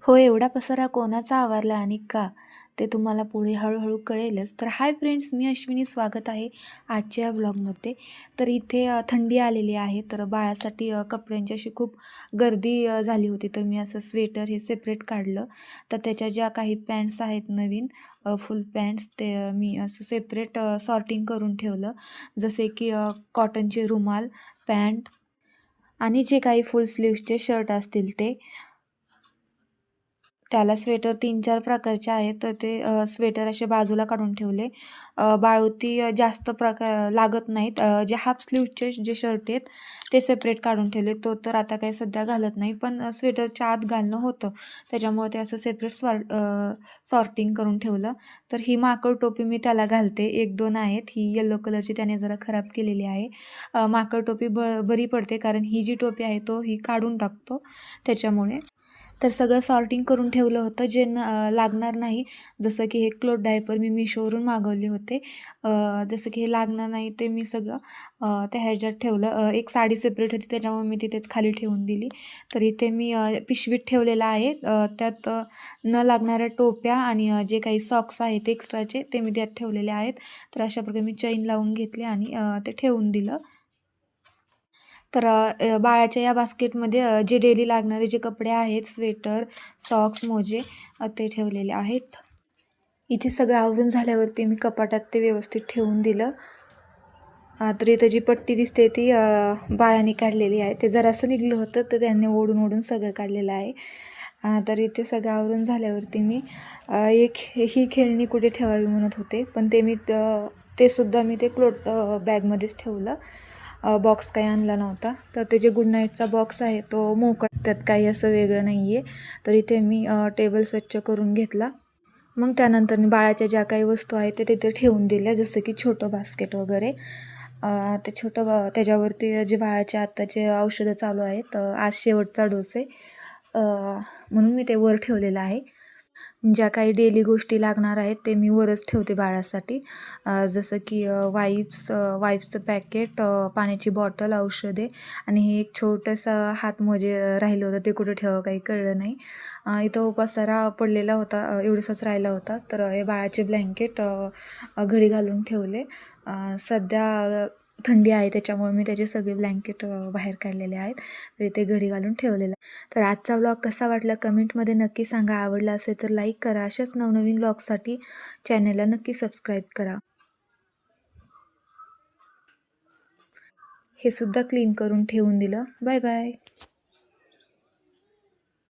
हो, एवढा पसारा कोणाचा आवरला आणि का? ते तुम्हाला पुढे हळू-हळू कळेलच. तर हाय फ्रेंड्स, मी अश्विनी. स्वागत आहे आजच्या या ब्लॉगमध्ये. तर इथे थंडी आलेली आहे, तर बाळासाठी कपड्यांची अशी खूप गर्दी झाली होती. तर मी असं स्वेटर हे सेपरेट काढलं. तर त्याच्या ज्या काही पॅन्ट्स आहेत नवीन फुल पॅन्ट्स, ते मी असं सेपरेट सॉर्टिंग करून ठेवलं. जसे की कॉटनचे रुमाल, पॅन्ट आणि जे काही फुल स्लीव्हजचे शर्ट असतील ते. त्याला स्वेटर 3-4 प्रकारचे आहेत, तर ते स्वेटर असे बाजूला काढून ठेवले. बाळोती जास्त प्रकार लागत नाहीत. जे हाफ स्लीव्हचे जे शर्ट आहेत, ते सेपरेट काढून ठेवले. तो तर आता काही सध्या घालत नाही, पण स्वेटरच्या आत घालणं होतं. त्याच्यामुळे ते असं सेपरेट सॉर्टिंग करून ठेवलं. तर ही माकड टोपी मी त्याला घालते. 1-2 आहेत. ही येलो कलरची त्याने जरा खराब केलेली आहे. माकड टोपी बरी पडते, कारण ही जी टोपी आहे, तो ही काढून टाकतो त्याच्यामुळे. तर सगळं सॉर्टिंग करून ठेवलं होतं, जे लागणार नाही. जसं की हे क्लोथ डायपर मी Mishoवरून मागवले होते. जसं की हे लागणार नाही ते मी सगळं त्या ह्याच्यात ठेवलं. एक साडी सेपरेट होती, त्याच्यामुळे मी तिथेच खाली ठेवून दिली. तर इथे मी पिशवीत ठेवलेलं आहे. त्यात न लागणाऱ्या टोप्या आणि जे काही सॉक्स आहेत एक्स्ट्राचे, ते मी त्यात ठेवलेले आहेत. तर अशा प्रकारे मी चैन लावून घेतली आणि ते ठेवून दिलं. तर बाळाच्या या बास्केटमध्ये जे डेली लागणारे जे कपडे आहेत, स्वेटर, सॉक्स, मोजे ते ठेवलेले आहेत. इथे सगळं आवरून झाल्यावरती मी कपाटात ते व्यवस्थित ठेवून दिलं. तर इथं जी पट्टी दिसते ती बाळाने काढलेली आहे. ते जरासं निघलं होतं, तर त्यांनी ओढून सगळं काढलेलं आहे. तर इथे सगळं आवरून झाल्यावरती मी एक ही खेळणी कुठे ठेवावी म्हणत होते, पण ते सुद्धा मी ते क्लोथ बॅगमध्येच ठेवलं. बॉक्स काही आणला नव्हता. तर ते जे गुड नाईटचा बॉक्स आहे तो मोकळा, त्यात काही असं वेगळं नाही आहे. तर इथे मी टेबल स्वच्छ करून घेतला. मग त्यानंतर मी बाळाच्या ज्या काही वस्तू आहेत ते तिथे ठेवून दिल्या, जसं की छोटं बास्केट वगैरे. ते छोटं त्याच्यावरती जे बाळाच्या आत्ताचे औषधं चालू आहेत. आज शेवटचा डोस आहे, म्हणून मी ते वर ठेवलेलं आहे. ज्या काही डेली गोष्टी लागणार आहेत ते मी वरच ठेवते बाळासाठी. जसं की वाईप्सचं पॅकेट, पाण्याची बॉटल, औषधे आणि हे एक छोटंसं हातमोजे राहिलं होतं, ते कुठं ठेवावं काही कळलं नाही. इथं पसारा पडलेला होता, एवढंसाच राहिला होता. तर हे बाळाचे ब्लँकेट घडी घालून ठेवले. सध्या थंडी आहे, त्याच्यामुळे मी त्याचे सगळे ब्लँकेट बाहेर काढलेले आहेत. तर इथे घडी घालून ठेवलेलं. तर आजचा व्लॉग कसा वाटला कमेंटमध्ये नक्की सांगा. आवडला असेल तर लाईक करा. अशाच नवनवीन व्लॉगसाठी चॅनलला नक्की सबस्क्राईब करा. हे सुद्धा क्लीन करून ठेवून दिलं. Bye bye.